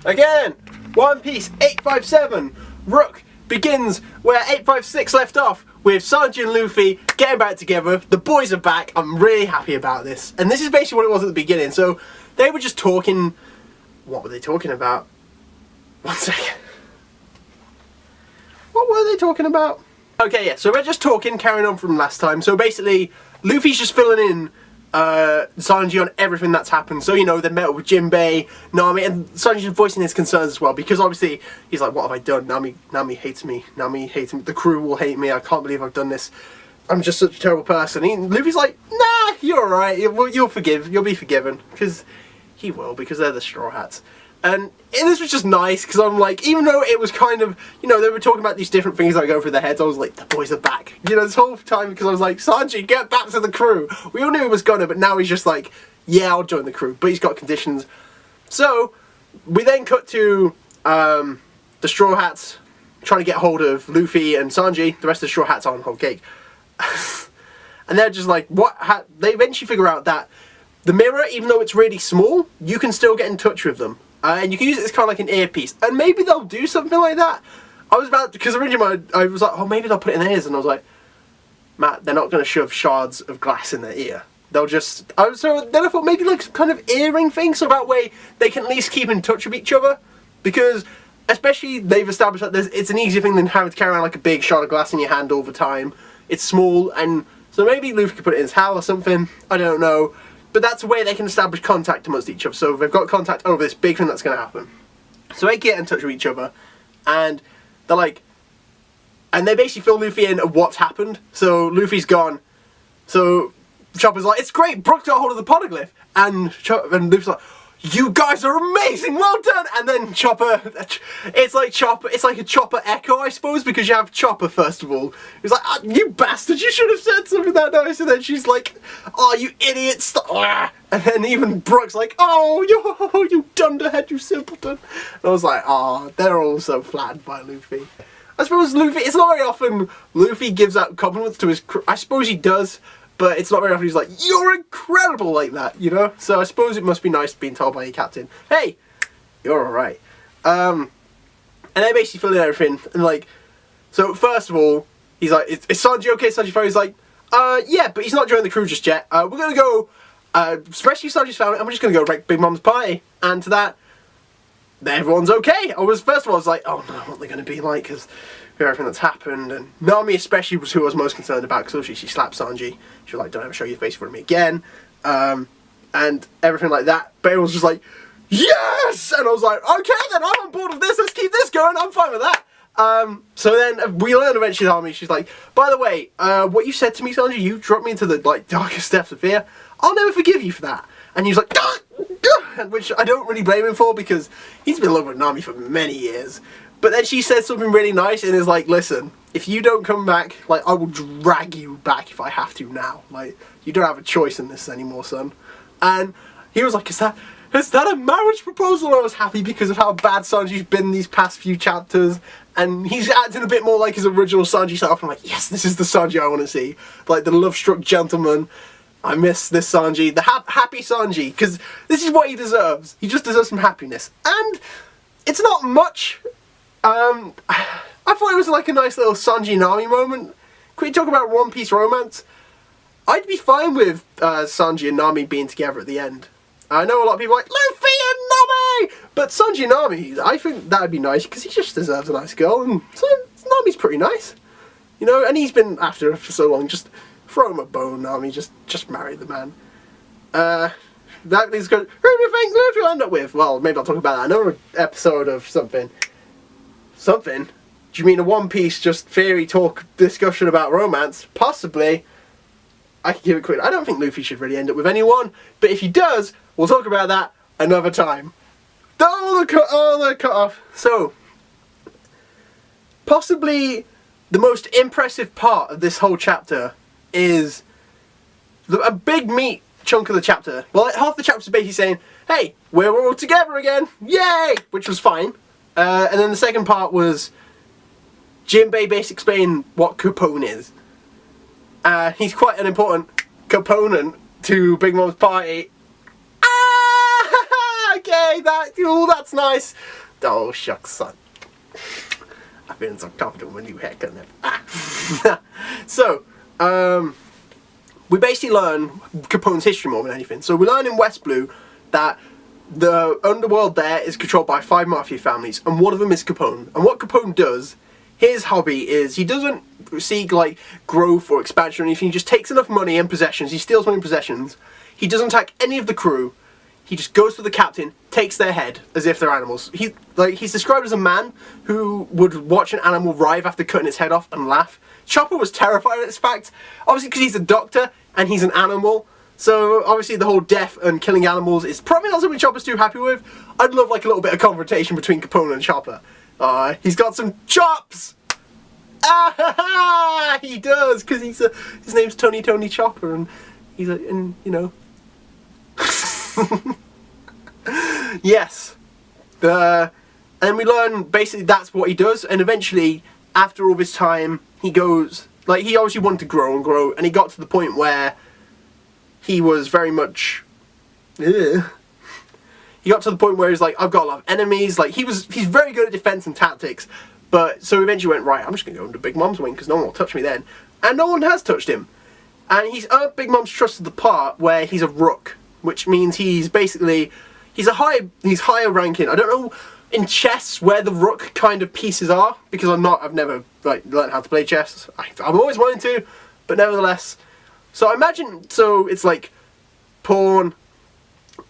Again, One Piece 857. Rook begins where 856 left off, with Sanji and Luffy getting back together. The boys are back. I'm really happy about this. And this is basically what it was at the beginning. So they were just talking. What were they talking about? One second. What were they talking about? Okay, yeah, so we're just talking, carrying on from last time. So basically, Luffy's just filling in Sanji on everything that's happened. So, you know, they met with Jinbei, Nami, and Sanji's voicing his concerns as well, because obviously he's like, what have I done? Nami hates me. Nami hates me. The crew will hate me. I can't believe I've done this. I'm just such a terrible person. Luffy's like, nah, you're alright. You'll be forgiven. Because he will, because they're the Straw Hats. And this was just nice, because I'm like, even though it was kind of, you know, they were talking about these different things that go through their heads, I was like, the boys are back. You know, this whole time, because I was like, Sanji, get back to the crew. We all knew he was gonna, but now he's just like, yeah, I'll join the crew. But he's got conditions. So, we then cut to the Straw Hats trying to get hold of Luffy and Sanji. The rest of the Straw Hats are on whole cake. And they're just like, what? They eventually figure out that the mirror, even though it's really small, you can still get in touch with them. And you can use it as kind of like an earpiece. And maybe they'll do something like that. I was about, because originally I was like, oh, maybe they'll put it in their ears. And I was like, Matt, they're not going to shove shards of glass in their ear. They'll just, so then I thought maybe like some kind of earring thing, so that way they can at least keep in touch with each other. Because, especially, they've established that it's an easier thing than having to carry around like a big shard of glass in your hand all the time. It's small, and so maybe Luffy could put it in his hat or something. I don't know. But that's a way they can establish contact amongst each other. So they've got contact over this big thing that's going to happen. So they get in touch with each other, and they're like, and they basically fill Luffy in of what's happened. So Luffy's gone. So Chopper's like, it's great, Brook got hold of the poneglyph. And Luffy's like, you guys are amazing, well done! And then Chopper, it's like a Chopper echo, I suppose, because you have Chopper first of all. He's like, oh, you bastard, you should have said something that nice. And then she's like, oh, you idiot, stop. And then even Brook's like, oh, you dunderhead, you simpleton. And I was like, oh, they're all so flattered by Luffy. I suppose Luffy, it's not very often Luffy gives out compliments to his crew. I suppose he does. But it's not very often he's like, you're incredible like that, you know? So I suppose it must be nice being told by your captain, hey, you're alright. And they basically fill in everything, and like, so first of all, he's like, is Sanji okay? Sanji Fairy's like, yeah, but he's not joining the crew just yet. We're gonna go, especially Sanji's family, and we're just gonna go wreck Big Mom's party. And to that, everyone's okay. First of all, I was like, oh no, what are they gonna be like? Because everything that's happened, and Nami especially was who I was most concerned about, because obviously she slapped Sanji. She was like, don't ever show your face in front of me again, and everything like that. But everyone was just like, yes! And I was like, okay then, I'm on board with this, let's keep this going, I'm fine with that. So then we learn eventually Nami, she's like, by the way, what you said to me, Sanji, you dropped me into the like darkest depths of fear, I'll never forgive you for that. And he was like, which I don't really blame him for, because he's been in love with Nami for many years. But then she said something really nice and is like, listen, if you don't come back, like, I will drag you back if I have to now. Like, you don't have a choice in this anymore, son. And he was like, is that a marriage proposal? And I was happy because of how bad Sanji's been these past few chapters. And he's acting a bit more like his original Sanji self. I'm like, yes, this is the Sanji I want to see. Like, the love-struck gentleman. I miss this Sanji. The happy Sanji. Because this is what he deserves. He just deserves some happiness. And it's not much. I thought it was like a nice little Sanji Nami moment. Can we talk about One Piece romance? I'd be fine with Sanji and Nami being together at the end. I know a lot of people are like, Luffy and Nami! But Sanji and Nami, I think that would be nice, because he just deserves a nice girl, and so Nami's pretty nice. You know, and he's been after her for so long, just throw him a bone, Nami, just marry the man. That is good. Who do you think Luffy will end up with? Well, maybe I'll talk about that in another episode of something. Something? Do you mean a One Piece just theory talk discussion about romance? Possibly. I can give it quick. I don't think Luffy should really end up with anyone, but if he does, we'll talk about that another time. All the cut off. So, possibly the most impressive part of this whole chapter is a big meat chunk of the chapter. Well, half the chapter is basically saying, hey, we're all together again, yay! Which was fine. And then the second part was Jinbei basically explaining what Capone is. He's quite an important component to Big Mom's party. Okay, that's nice. Oh, shucks, son. I'm feeling so confident with my new haircut now. So, we basically learn Capone's history more than anything. So we learn in West Blue that the underworld there is controlled by 5 mafia families, and one of them is Capone. And what Capone does, his hobby is, he doesn't seek like growth or expansion or anything. He just takes enough money and possessions. He steals money and possessions. He doesn't attack any of the crew. He just goes to the captain, takes their head as if they're animals. He's described as a man who would watch an animal writhe after cutting its head off and laugh. Chopper was terrified at this fact, obviously because he's a doctor and he's an animal. So obviously the whole death and killing animals is probably not something Chopper's too happy with. I'd love like a little bit of confrontation between Capone and Chopper. He's got some chops! Ah, he does, because his name's Tony Chopper, and he's a, and you know. Yes. And we learn basically that's what he does, and eventually, after all this time, he goes, like, he obviously wanted to grow and grow, and he got to the point where he was very much, he got to the point where he's like, I've got a lot of enemies. Like, he's very good at defense and tactics, but so eventually went, right, I'm just gonna go under Big Mom's wing because no one will touch me then, and no one has touched him. And he's earned Big Mom's trust to the part where he's a rook, which means he's basically, he's higher ranking. I don't know in chess where the rook kind of pieces are, because I've never like learned how to play chess. I'm always wanting to, but nevertheless. So I imagine, so it's like pawn,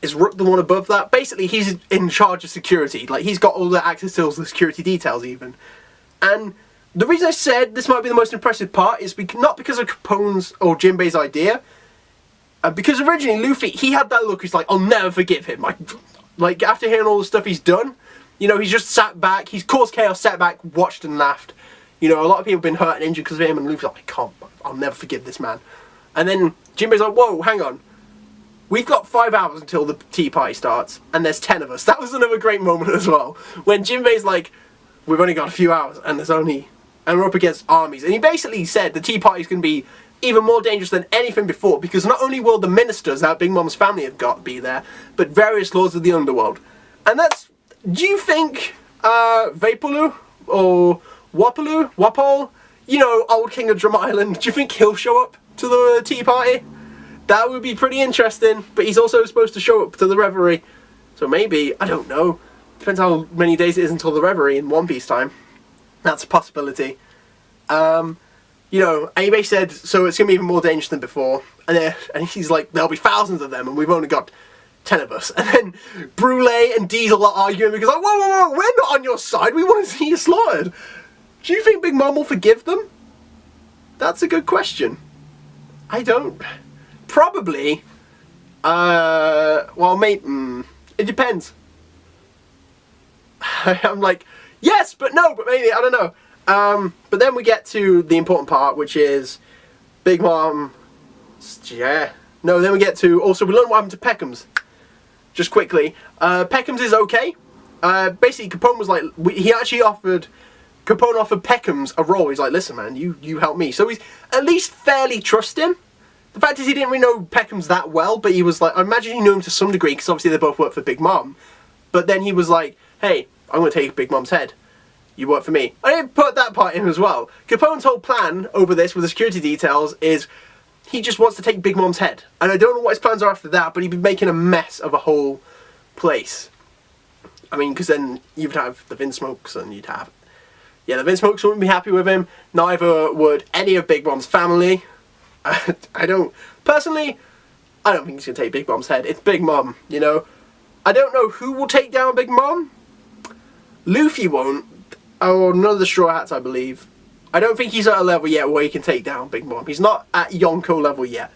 is rook the one above that? Basically he's in charge of security, like he's got all the access to all the security details even. And the reason I said this might be the most impressive part is not because of Capone's or Jinbei's idea, because originally Luffy, he had that look, he's like, I'll never forgive him. Like after hearing all the stuff he's done, you know, he's just sat back, he's caused chaos, sat back, watched and laughed. You know, a lot of people have been hurt and injured because of him, and Luffy's like, I'll never forgive this man. And then Jinbei's like, whoa, hang on. We've got 5 hours until the tea party starts, and there's 10 of us. That was another great moment as well. When Jinbei's like, we've only got a few hours, and we're up against armies. And he basically said the tea party's going to be even more dangerous than anything before, because not only will the ministers that Big Mom's family have got be there, but various lords of the underworld. And that's, do you think Vaporlu or Wapol, you know, old king of Drum Island, do you think he'll show up to the tea party? That would be pretty interesting, but he's also supposed to show up to the reverie. So maybe, I don't know, depends how many days it is until the reverie in One Piece time. That's a possibility. You know, Abe said, so it's going to be even more dangerous than before. And he's like, there'll be thousands of them, and we've only got 10 of us. And then Brule and Diesel are arguing because, like, whoa, we're not on your side. We want to see you slaughtered. Do you think Big Mom will forgive them? That's a good question. I don't. Probably. Well, mate, it depends. I'm like, yes, but no, but maybe, I don't know. But then we get to the important part, which is Big Mom. Yeah. No, then we get to, also we learn what happened to Peckham's. Just quickly. Peckham's is okay. Basically, Capone was like, Capone offered Peckham's a role. He's like, listen man, you help me. So he's at least fairly trust him. The fact is he didn't really know Peckham's that well, but he was like, I imagine he knew him to some degree, because obviously they both work for Big Mom. But then he was like, hey, I'm going to take Big Mom's head. You work for me. I didn't put that part in as well. Capone's whole plan over this with the security details is he just wants to take Big Mom's head. And I don't know what his plans are after that, but he'd be making a mess of a whole place. I mean, because then you'd have the Vinsmokes and you'd have... Yeah, the Vinsmokes wouldn't be happy with him. Neither would any of Big Mom's family. Personally, I don't think he's going to take Big Mom's head. It's Big Mom, you know. I don't know who will take down Big Mom. Luffy won't. Or none of the Straw Hats, I believe. I don't think he's at a level yet where he can take down Big Mom. He's not at Yonko level yet.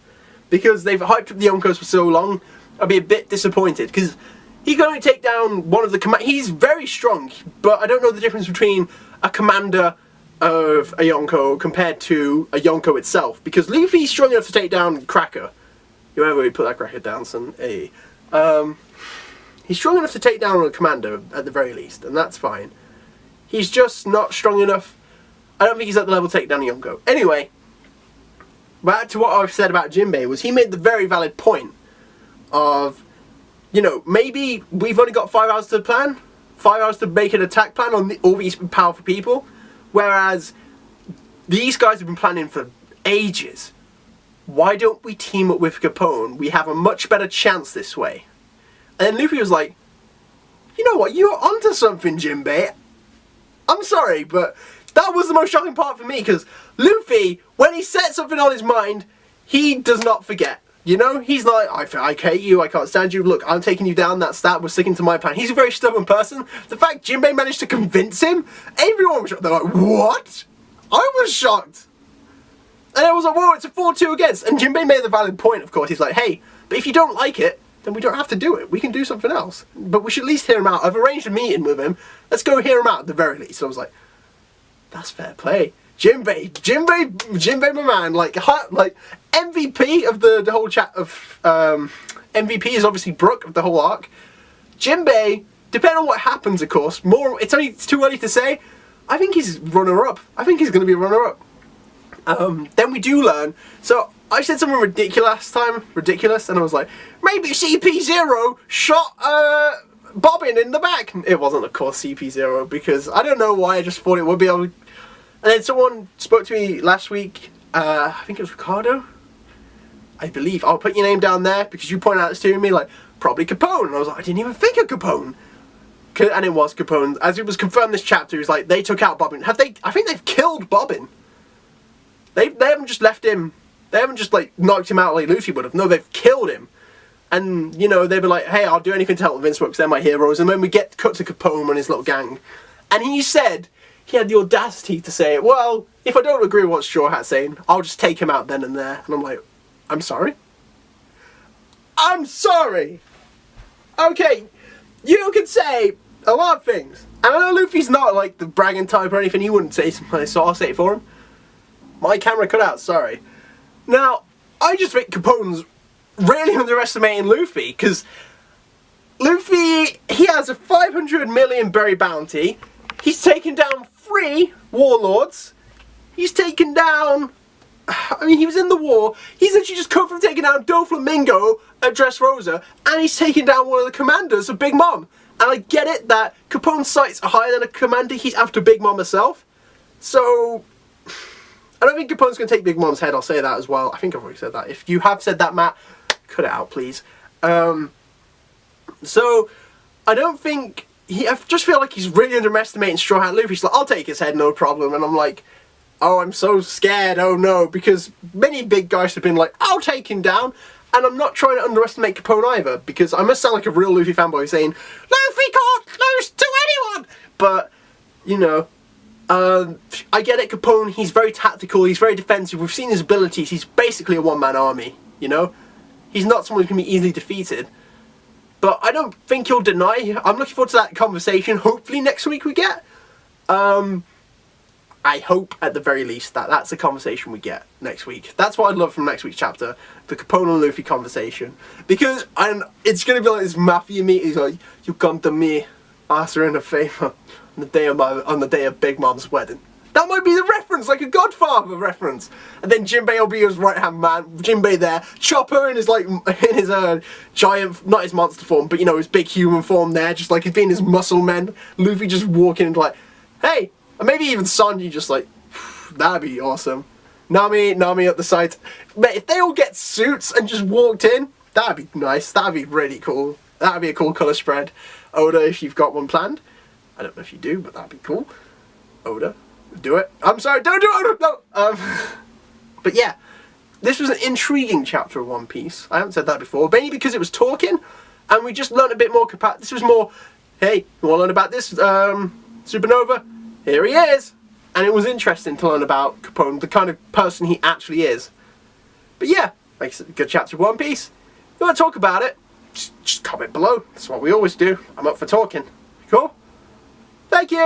Because they've hyped up the Yonkos for so long, I'd be a bit disappointed. Because he can only take down one of the he's very strong, but I don't know the difference between a commander of a Yonko compared to a Yonko itself. Because Luffy's strong enough to take down Cracker. Whoever we put that Cracker down, son. Hey. He's strong enough to take down a commander, at the very least, and that's fine. He's just not strong enough. I don't think he's at the level to take down a Yonko. Anyway, back to what I've said about Jinbei, was he made the very valid point of you know, maybe we've only got 5 hours to plan, 5 hours to make an attack plan on all these powerful people, whereas these guys have been planning for ages. Why don't we team up with Capone? We have a much better chance this way. And then Luffy was like, you know what, you're onto something, Jinbei. I'm sorry, but that was the most shocking part for me, because Luffy, when he set something on his mind, he does not forget. You know, he's like, I hate you, I can't stand you, look, I'm taking you down, that's that, we're sticking to my plan. He's a very stubborn person. The fact Jinbei managed to convince him, everyone was shocked. They're like, what? I was shocked. And I was like, whoa, it's a 4-2 against. And Jinbei made the valid point, of course. He's like, hey, but if you don't like it, then we don't have to do it. We can do something else. But we should at least hear him out. I've arranged a meeting with him. Let's go hear him out at the very least. So I was like, that's fair play. Jinbei, my man, like MVP of the whole chat of MVP is obviously Brook of the whole arc. Jinbei, depending on what happens, of course, it's too early to say. I think he's runner-up. I think he's going to be a runner-up. Then we do learn. So I said something ridiculous, and I was like, maybe CP0 shot Bobbin in the back. It wasn't, of course, CP0 because I don't know why. I just thought it would be able. And then someone spoke to me last week, I think it was Ricardo, I believe. I'll put your name down there because you pointed out this to me, like, probably Capone. And I was like, I didn't even think of Capone. And it was Capone. As it was confirmed this chapter, he was like, they took out Bobbin. I think they've killed Bobbin. They haven't just left him, they haven't just, like, knocked him out like Luffy would have. No, they've killed him. And, you know, they were like, hey, I'll do anything to help Vince because they're my heroes. And then we get cut to Capone and his little gang. And he said, he had the audacity to say, well, if I don't agree with what Straw Hat's saying, I'll just take him out then and there. And I'm like, I'm sorry? I'm sorry! Okay, you can say a lot of things. And I know Luffy's not like the bragging type or anything, he wouldn't say something, so I'll say it for him. My camera cut out, sorry. Now, I just think Capone's really underestimating Luffy, because Luffy, he has a 500 million berry bounty. He's taken down 3 warlords. He's taken down, I mean, he was in the war. He's actually just come from taking down Doflamingo at Dressrosa, and he's taken down one of the commanders of Big Mom. And I get it that Capone's sights are higher than a commander. He's after Big Mom herself. So I don't think Capone's going to take Big Mom's head. I'll say that as well. I think I've already said that. If you have said that, Matt, cut it out, please. So I don't think I just feel like he's really underestimating Straw Hat Luffy. He's like, I'll take his head, no problem. And I'm like, oh, I'm so scared, oh no. Because many big guys have been like, I'll take him down. And I'm not trying to underestimate Capone either. Because I must sound like a real Luffy fanboy saying, Luffy can't lose to anyone! But, you know, I get it, Capone, he's very tactical, he's very defensive. We've seen his abilities. He's basically a one-man army, you know? He's not someone who can be easily defeated. But I don't think he'll deny. I'm looking forward to that conversation. Hopefully next week we get. I hope at the very least that that's the conversation we get next week. That's what I'd love from next week's chapter. The Capone and Luffy conversation. Because it's going to be like this mafia meeting. He's like, you come to me, ask her in a favour on the day of Big Mom's wedding. That might be the reference, like a Godfather reference. And then Jinbei will be his right-hand man. Jinbei there. Chopper in his, like, in his giant, not his monster form, but, you know, his big human form there. Just, like, he's being his muscle man. Luffy just walking and like, hey. And maybe even Sanji just, like, that'd be awesome. Nami at the side. Mate, if they all get suits and just walked in, that'd be nice. That'd be really cool. That'd be a cool colour spread. Oda, if you've got one planned. I don't know if you do, but that'd be cool. Oda. Do it. I'm sorry, don't do it! No! But yeah, this was an intriguing chapter of One Piece. I haven't said that before, mainly because it was talking, and we just learned a bit more this was more, hey, you want to learn about this, Supernova? Here he is! And it was interesting to learn about Capone, the kind of person he actually is. But yeah, makes it a good chapter of One Piece. If you want to talk about it, just comment below. That's what we always do. I'm up for talking. Cool? Thank you!